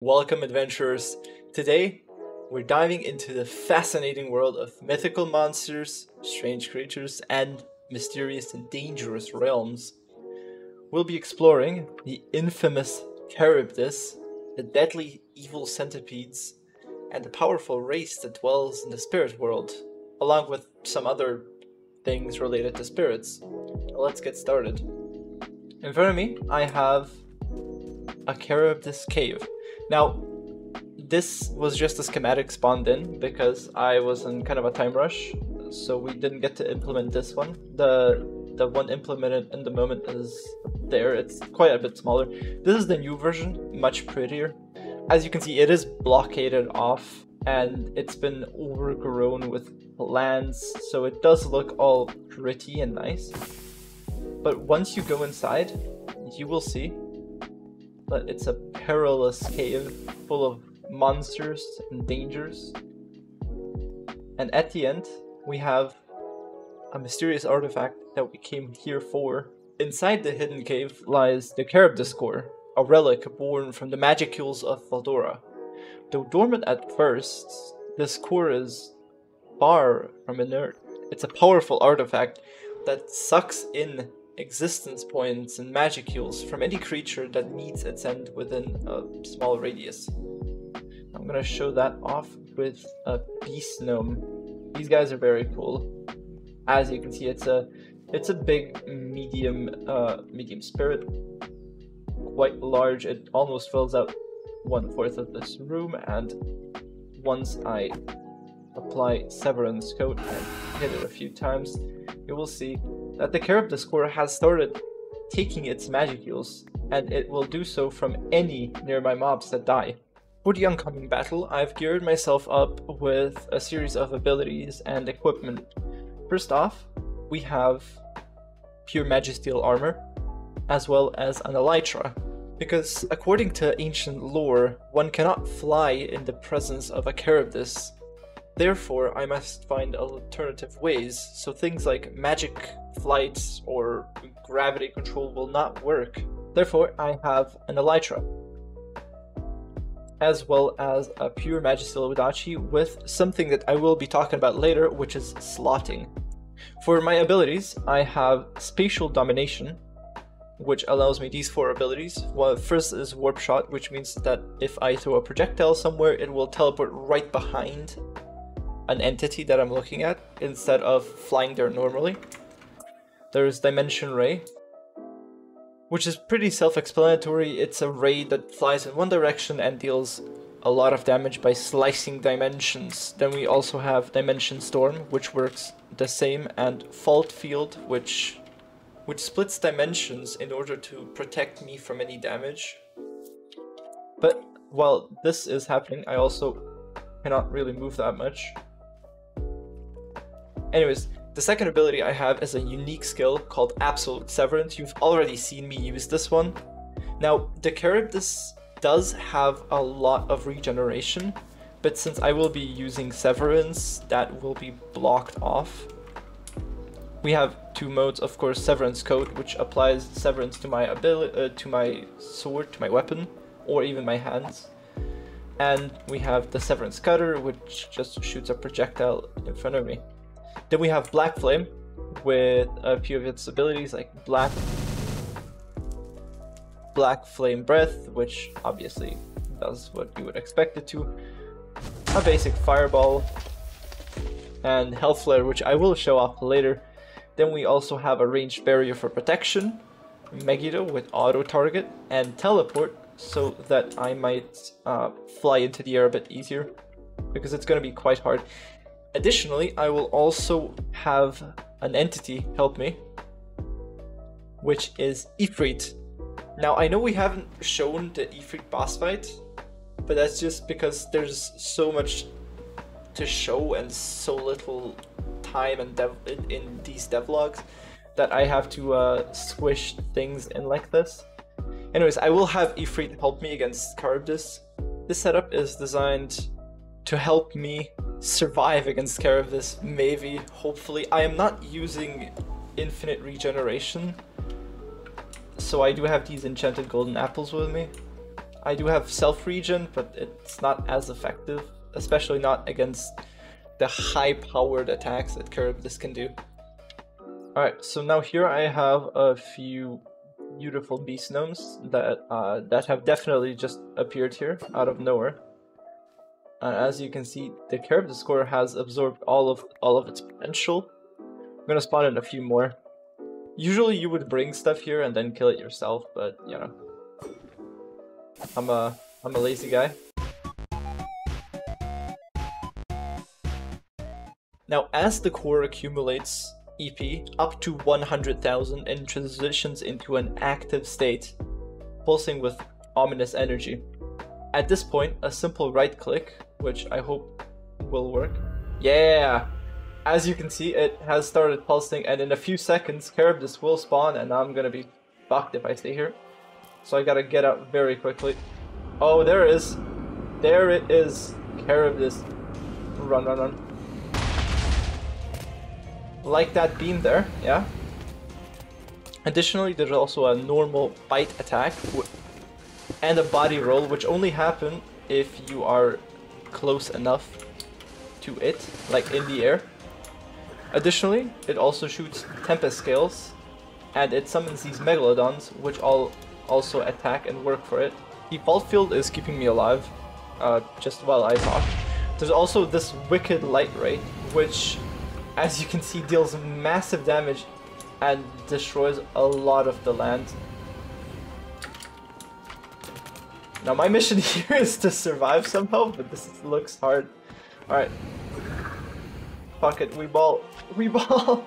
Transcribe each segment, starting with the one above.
Welcome, adventurers. Today, we're diving into the fascinating world of mythical monsters, strange creatures, and mysterious and dangerous realms. We'll be exploring the infamous Charybdis, the deadly evil centipedes, and the powerful race that dwells in the spirit world, along with some other things related to spirits. Let's get started. In front of me, I have a Charybdis cave. Now, this was just a schematic spawned in because I was in kind of a time rush, so we didn't get to implement this one. The one implemented in the moment is there. It's quite a bit smaller. This is the new version, much prettier. As you can see, it is blockaded off and it's been overgrown with plants, so it does look all pretty and nice. But once you go inside, you will see that it's a perilous cave full of monsters and dangers. And at the end, we have a mysterious artifact that we came here for. Inside the hidden cave lies the Charybdis core, a relic born from the magicules of Valdora. Though dormant at first, this core is far from inert. It's a powerful artifact that sucks in existence points and magicules from any creature that meets its end within a small radius. I'm gonna show that off with a beast gnome. These guys are very cool. As you can see, it's a big medium spirit, quite large. It almost fills out 1/4 of this room, and once I apply Severance Coat and hit it a few times, you will see that the Charybdis core has started taking its magicules, and it will do so from any nearby mobs that die. For the oncoming battle, I've geared myself up with a series of abilities and equipment. First off, we have pure magisteel armor, as well as an elytra, because according to ancient lore, one cannot fly in the presence of a Charybdis. Therefore, I must find alternative ways, so things like magic flight or gravity control will not work. Therefore, I have an elytra, as well as a pure magisteel udachi with something that I will be talking about later, which is slotting. For my abilities, I have spatial domination, which allows me these 4 abilities. Well, first is warp shot, which means that if I throw a projectile somewhere, it will teleport right behind an entity that I'm looking at instead of flying there normally. There's Dimension Ray, which is pretty self-explanatory. It's a ray that flies in one direction and deals a lot of damage by slicing dimensions. Then we also have Dimension Storm, which works the same, and Fault Field, which splits dimensions in order to protect me from any damage. But while this is happening, I also cannot really move that much. Anyways, the second ability I have is a unique skill called Absolute Severance. You've already seen me use this one. Now, the Charybdis does have a lot of regeneration, but since I will be using Severance, that will be blocked off. We have 2 modes, of course, Severance Coat, which applies Severance to my ability, to my sword, to my weapon, or even my hands. And we have the Severance Cutter, which just shoots a projectile in front of me. Then we have Black Flame with a few of its abilities like Black Flame Breath, which obviously does what you would expect it to. A basic Fireball, and Health Flare, which I will show off later. Then we also have a Ranged Barrier for protection, Megiddo with Auto Target, and Teleport, so that I might fly into the air a bit easier, because it's going to be quite hard. Additionally, I will also have an entity help me, which is Ifrit. Now, I know we haven't shown the Ifrit boss fight, but that's just because there's so much to show and so little time and in these devlogs that I have to squish things in like this. Anyways, I will have Ifrit help me against Charybdis. This setup is designed to help me survive against Charybdis, maybe, hopefully. I am not using infinite regeneration, so I do have these enchanted golden apples with me. I do have self-regen, but it's not as effective, especially not against the high-powered attacks that Charybdis can do. Alright, so now here I have a few beautiful beast gnomes that have definitely just appeared here out of nowhere. And as you can see, the Charybdis core has absorbed all of its potential. I'm gonna spawn in a few more. Usually you would bring stuff here and then kill it yourself, but you know, I'm a lazy guy. Now, as the core accumulates EP up to 100,000 and transitions into an active state, pulsing with ominous energy. At this point, a simple right click, which I hope will work. Yeah! As you can see, it has started pulsing, and in a few seconds, Charybdis will spawn, and I'm gonna be fucked if I stay here. So I gotta get out very quickly. Oh, there it is. There it is. Charybdis. Run, run, run. Like that beam there, yeah. Additionally, there's also a normal bite attack and a body roll, which only happen if you are close enough to it, like in the air. Additionally, it also shoots tempest scales, and it summons these megalodons, which all also attack and work for it. Default field is keeping me alive, just while I talk. There's also this wicked light ray, which, as you can see, deals massive damage and destroys a lot of the land. Now my mission here is to survive somehow, but this looks hard. Alright. Fuck it, we ball. We ball!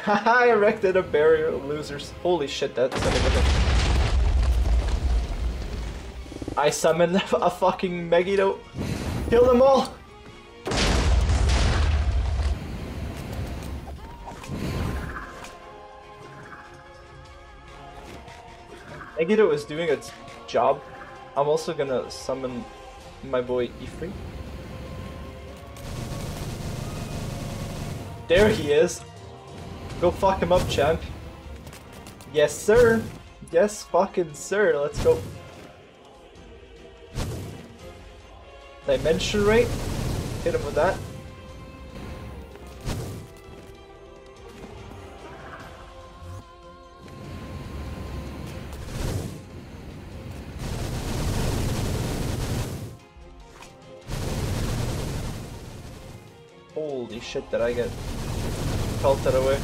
I erected a barrier, losers. Holy shit, that's son of a... I summoned a fucking Megiddo. Kill them all! Megiddo is doing its job. I'm also gonna summon my boy Ifrit. There he is! Go fuck him up, champ. Yes, sir! Yes, fucking sir, let's go. Dimension rate. Hit him with that. Holy shit, did I get pelted away.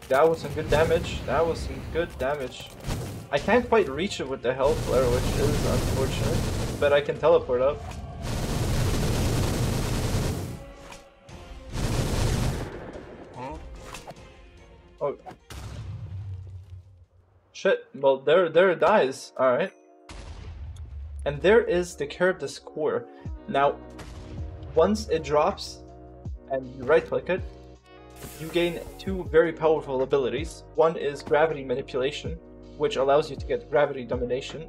That was some good damage. That was some good damage. I can't quite reach it with the health flare, which is unfortunate, but I can teleport up. Oh. Shit, well there it dies, alright. And there is the Charybdis core. Now, once it drops and you right click it, you gain two very powerful abilities. One is gravity manipulation, which allows you to get gravity domination.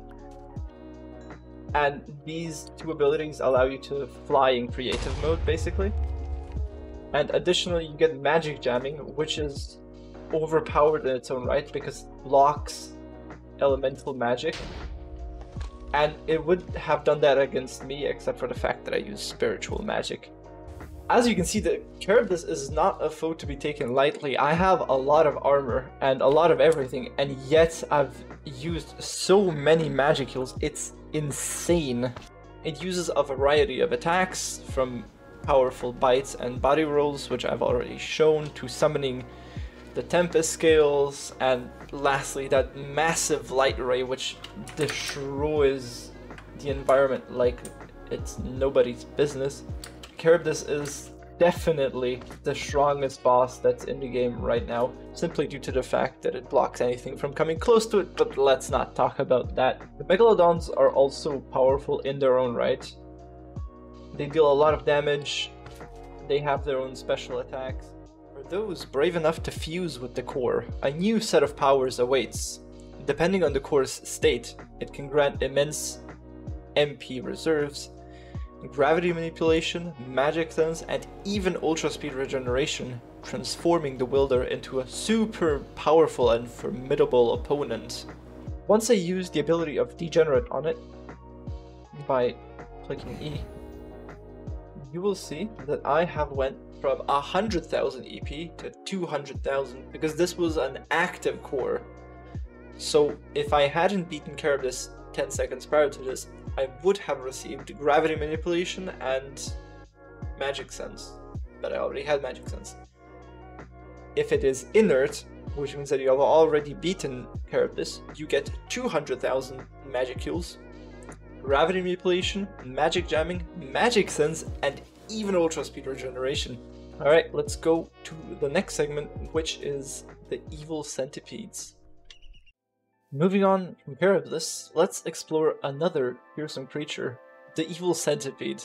And these two abilities allow you to fly in creative mode, basically. And additionally, you get magic jamming, which is overpowered in its own right because it blocks elemental magic. And it would have done that against me, except for the fact that I use spiritual magic. As you can see, the Charybdis is not a foe to be taken lightly. I have a lot of armor and a lot of everything, and yet I've used so many magic heals. It's insane. It uses a variety of attacks, from powerful bites and body rolls, which I've already shown, to summoning the tempest scales, and lastly that massive light ray which destroys the environment like it's nobody's business. Charybdis is definitely the strongest boss that's in the game right now, simply due to the fact that it blocks anything from coming close to it, but let's not talk about that. The Megalodons are also powerful in their own right. They deal a lot of damage, they have their own special attacks. For those brave enough to fuse with the core, a new set of powers awaits. Depending on the core's state, it can grant immense MP reserves, gravity manipulation, magic sense, and even ultra speed regeneration, transforming the wielder into a super powerful and formidable opponent. Once I use the ability of Degenerate on it by clicking E, you will see that I have went from 100,000 EP to 200,000 because this was an active core. So if I hadn't beaten Charybdis 10 seconds prior to this, I would have received gravity manipulation and magic sense, but I already had magic sense. If it is inert, which means that you have already beaten Charybdis, you get 200,000 magicules, gravity manipulation, magic jamming, magic sense, and even ultra speed regeneration. Alright, let's go to the next segment, which is the evil centipedes. Moving on from Charybdis, let's explore another fearsome creature, the evil centipede.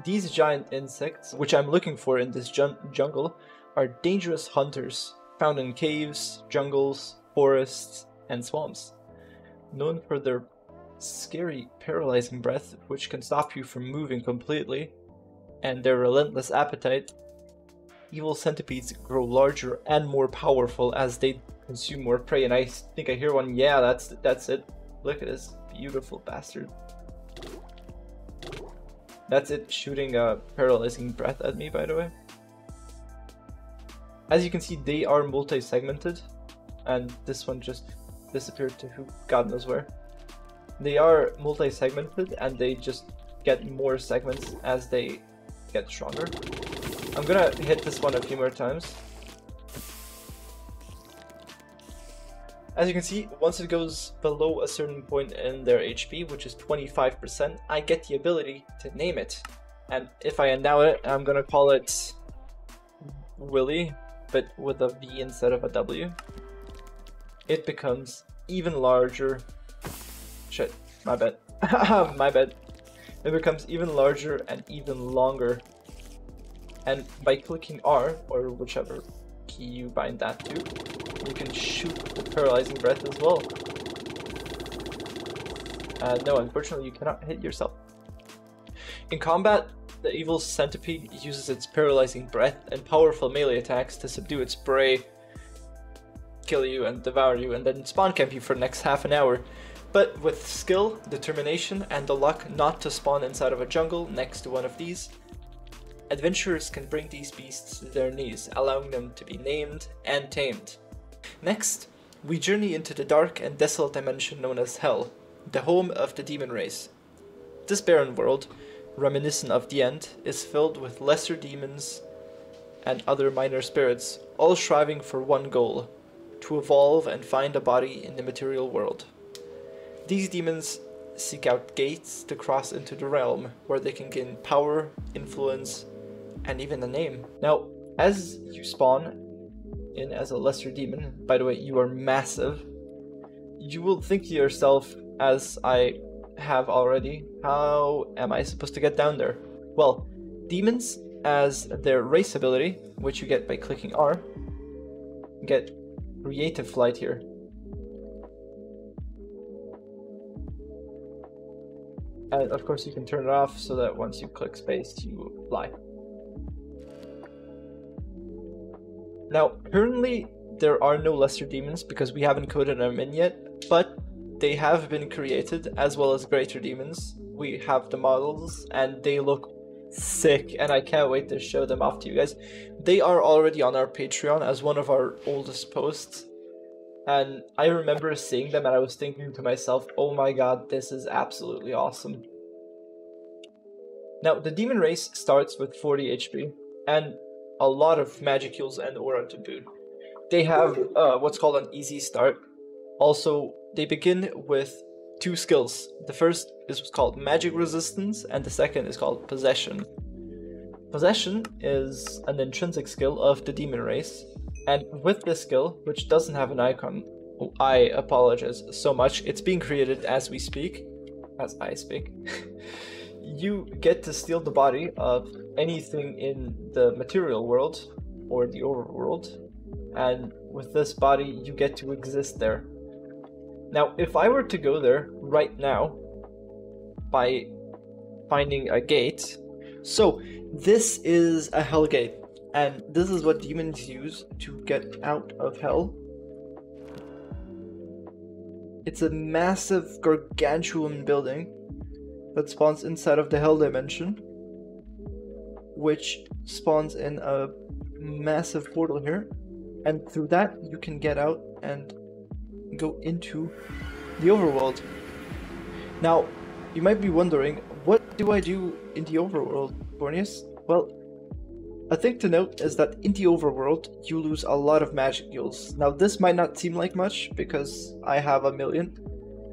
These giant insects, which I'm looking for in this jungle, are dangerous hunters found in caves, jungles, forests, and swamps. Known for their scary, paralyzing breath, which can stop you from moving completely, and their relentless appetite, evil centipedes grow larger and more powerful as they consume more prey. And I think I hear one. Yeah, that's it. Look at this beautiful bastard. That's it shooting a paralyzing breath at me, by the way. As you can see, they are multi-segmented, and this one just disappeared to who God knows where. They are multi-segmented, and they just get more segments as they get stronger. I'm gonna hit this one a few more times. As you can see, once it goes below a certain point in their HP, which is 25%, I get the ability to name it. And if I endow it, I'm gonna call it Willy, but with a V instead of a W. It becomes even larger. Shit, my bad. My bad. It becomes even larger and even longer. And by clicking R, or whichever key you bind that to, you can shoot the paralyzing breath as well. No, unfortunately you cannot hit yourself. In combat, the evil centipede uses its paralyzing breath and powerful melee attacks to subdue its prey, kill you and devour you, and then spawn camp you for the next half an hour. But with skill, determination, and the luck not to spawn inside of a jungle next to one of these, adventurers can bring these beasts to their knees, allowing them to be named and tamed. Next, we journey into the dark and desolate dimension known as Hell, the home of the Deamon Race. This barren world, reminiscent of the End, is filled with lesser demons and other minor spirits, all striving for one goal: to evolve and find a body in the material world. These demons seek out gates to cross into the realm, where they can gain power, influence, and even a name. Now, as you spawn in as a lesser demon, by the way, you are massive, you will think to yourself, as I have already, how am I supposed to get down there? Well, demons, as their race ability, which you get by clicking R, get creative flight here. And of course you can turn it off so that once you click space you fly. Now currently there are no lesser demons because we haven't coded them in yet, but they have been created, as well as greater demons. We have the models and they look sick, and I can't wait to show them off to you guys. They are already on our Patreon as one of our oldest posts, and I remember seeing them and I was thinking to myself, oh my god, this is absolutely awesome. Now, the Deamon Race starts with 40 HP and a lot of magicules and aura to boot. They have what's called an easy start. Also, they begin with two skills. The first is what's called magic resistance, and the second is called possession. Possession is an intrinsic skill of the Deamon Race, and with this skill, which doesn't have an icon, oh, I apologize so much, it's being created as we speak, as I speak, you get to steal the body of anything in the material world, or the overworld, and with this body, you get to exist there. Now, if I were to go there right now, by finding a gate. So this is a hell gate, and this is what demons use to get out of hell. It's a massive gargantuan building that spawns inside of the hell dimension, which spawns in a massive portal here, and through that you can get out and go into the overworld. Now, you might be wondering, what do I do in the overworld, Borniuus? Well, a thing to note is that in the overworld, you lose a lot of magic jewels. Now, this might not seem like much, because I have 1,000,000,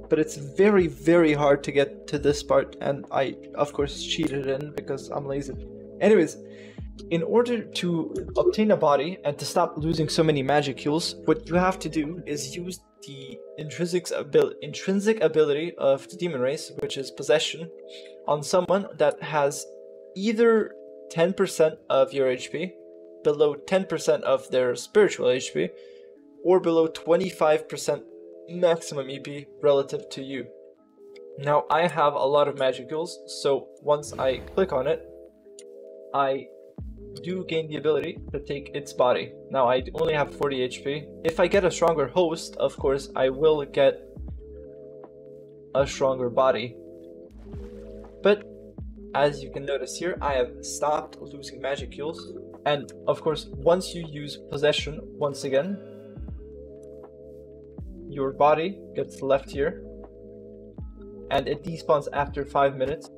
but it's very, very hard to get to this part, and I, of course, cheated in because I'm lazy. Anyways, in order to obtain a body and to stop losing so many magic jewels, what you have to do is use the intrinsic ability of the Deamon Race, which is possession, on someone that has either 10% of your HP, below 10% of their spiritual HP, or below 25% maximum EP relative to you. Now, I have a lot of magic jewels, so once I click on it, I do gain the ability to take its body. Now, I only have 40 HP. If I get a stronger host, of course, I will get a stronger body. But as you can notice here, I have stopped losing magic jewels. And of course, once you use possession once again, your body gets left here, and it despawns after 5 minutes.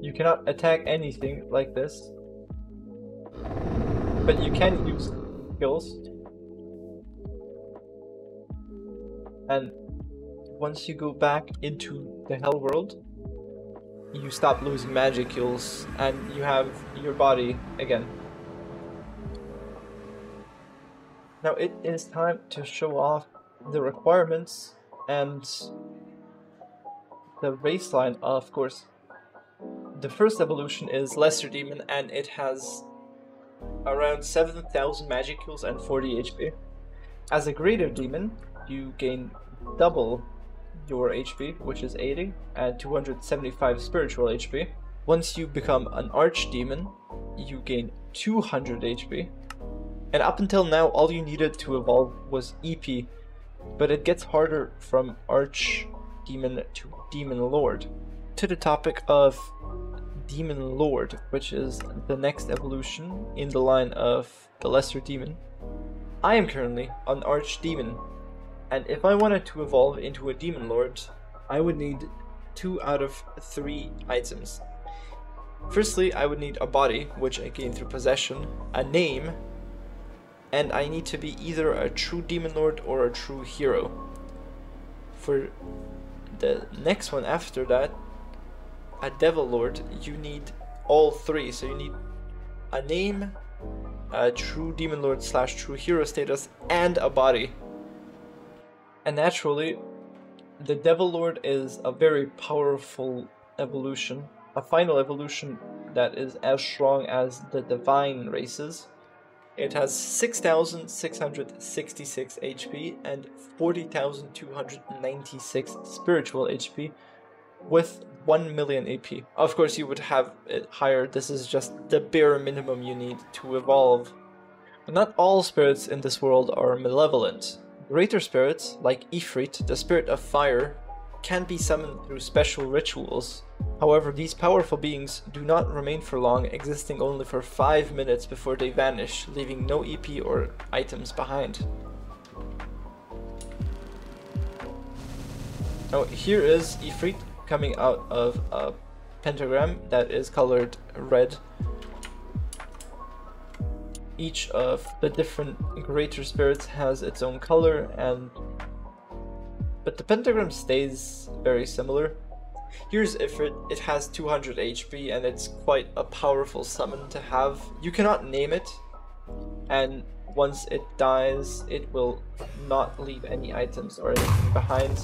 You cannot attack anything like this, but you can use skills. And once you go back into the hell world, you stop losing magic jewels and you have your body again. Now it is time to show off the requirements and the race line, of course. The first evolution is Lesser Demon, and it has around 7,000 magic jewels and 40 HP. As a Greater Demon, you gain double your HP, which is 80, and 275 spiritual HP. Once you become an Archdemon, you gain 200 HP. And up until now, all you needed to evolve was EP, but it gets harder from Archdemon to Demon Lord. To the topic of Demon Lord, which is the next evolution in the line of the Lesser Demon. I am currently an Archdemon, and if I wanted to evolve into a Demon Lord, I would need 2 out of 3 items. Firstly, I would need a body, which I gain through possession, a name, and I need to be either a true Demon Lord or a true hero. For the next one after that, a Devil Lord, you need all 3. So you need a name, a true Demon Lord / true hero status, and a body. And naturally, the Devil Lord is a very powerful evolution, a final evolution that is as strong as the Divine races. It has 6,666 HP and 40,296 spiritual HP with 1,000,000 AP. Of course, you would have it higher. This is just the bare minimum you need to evolve. Not all spirits in this world are malevolent. Greater spirits, like Ifrit, the spirit of fire, can be summoned through special rituals. However, these powerful beings do not remain for long, existing only for 5 minutes before they vanish, leaving no EP or items behind. Now, here is Ifrit coming out of a pentagram that is colored red. Each of the different greater spirits has its own color, but the pentagram stays very similar. Here's Ifrit. It has 200 HP and it's quite a powerful summon to have. You cannot name it, and once it dies, it will not leave any items or anything behind.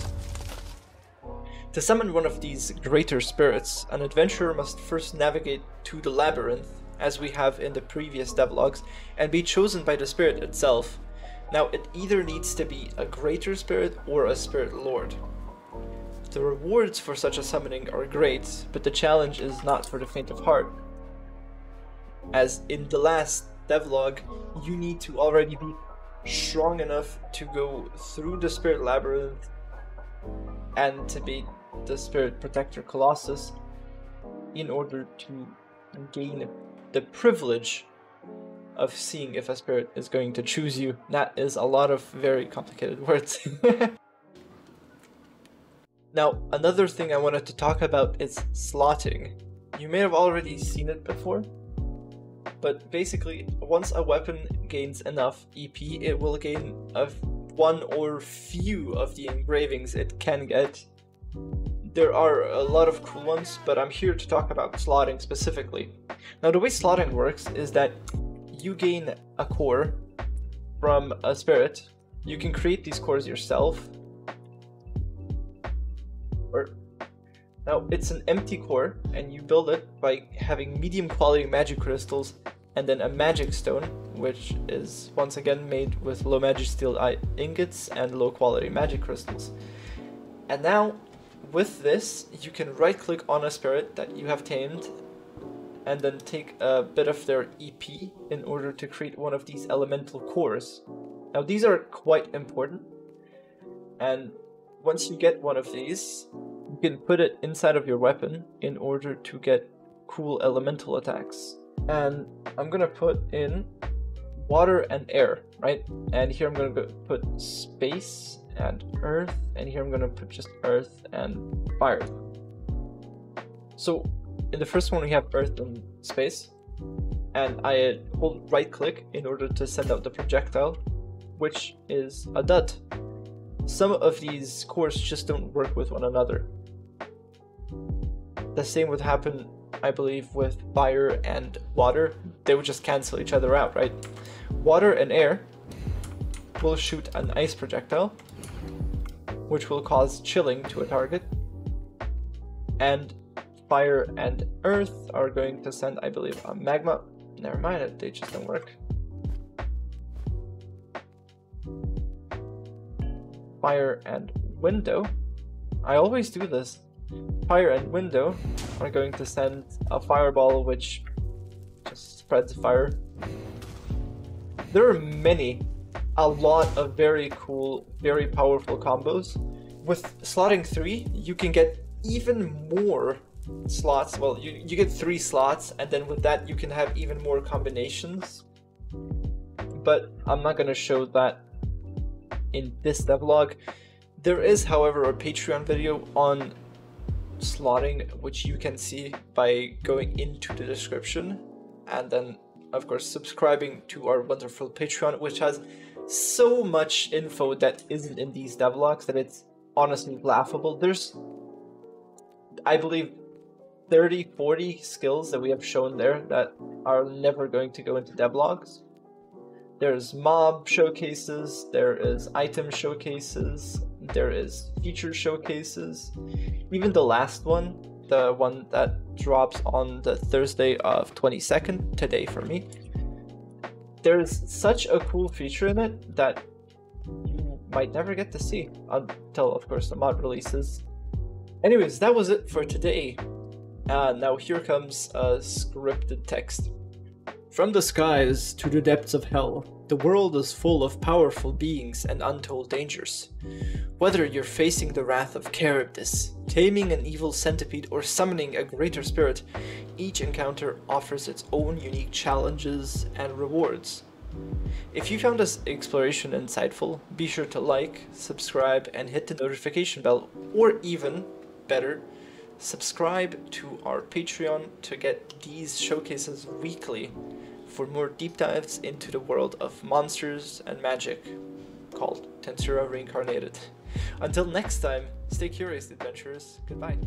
To summon one of these greater spirits, an adventurer must first navigate to the labyrinth, as we have in the previous devlogs, and be chosen by the spirit itself. Now, it either needs to be a greater spirit or a spirit lord. The rewards for such a summoning are great, but the challenge is not for the faint of heart. As in the last devlog, you need to already be strong enough to go through the Spirit Labyrinth and to beat the Spirit Protector Colossus in order to gain the privilege of seeing if a spirit is going to choose you. That is a lot of very complicated words. Now, another thing I wanted to talk about is slotting. You may have already seen it before, but basically, once a weapon gains enough EP, it will gain one or few of the engravings it can get. There are a lot of cool ones, but I'm here to talk about slotting specifically. Now, the way slotting works is that you gain a core from a spirit. You can create these cores yourself. Now, it's an empty core, and you build it by having medium quality magic crystals and then a magic stone, which is once again made with low magic steel ingots and low quality magic crystals. And now, with this, you can right click on a spirit that you have tamed and then take a bit of their EP in order to create one of these elemental cores. Now, these are quite important, and once you get one of these, you can put it inside of your weapon in order to get cool elemental attacks. And I'm gonna put in water and air, right? And here I'm gonna put space and earth, and here I'm gonna put just earth and fire. So in the first one we have earth and space, and I hold right click in order to send out the projectile, which is a dud. Some of these cores just don't work with one another. The same would happen, I believe, with fire and water. They would just cancel each other out, right? Water and air will shoot an ice projectile, which will cause chilling to a target. And fire and earth are going to send, I believe, a magma. Never mind, they just don't work. Fire and window. I always do this. Fire and window are going to send a fireball which just spreads fire. There are a lot of very cool, very powerful combos. With slotting 3, you can get even more slots. Well, you get 3 slots, and then with that you can have even more combinations. But I'm not going to show that in this devlog. There is, however, a Patreon video on slotting, which you can see by going into the description, and then of course subscribing to our wonderful Patreon, which has so much info that isn't in these devlogs that it's honestly laughable. There's, I believe, 30-40 skills that we have shown there that are never going to go into devlogs. There's mob showcases, there is item showcases, there is feature showcases. Even the last one, the one that drops on the Thursday of 22nd, today for me, there's such a cool feature in it that you might never get to see until, of course, the mod releases. Anyways, that was it for today. Now here comes a scripted text. From the skies to the depths of hell, the world is full of powerful beings and untold dangers. Whether you're facing the wrath of Charybdis, taming an evil centipede, or summoning a greater spirit, each encounter offers its own unique challenges and rewards. If you found this exploration insightful, be sure to like, subscribe, and hit the notification bell, or even better, subscribe to our Patreon to get these showcases weekly for more deep dives into the world of monsters and magic called Tensura Reincarnated. Until next time, stay curious, adventurers. Goodbye.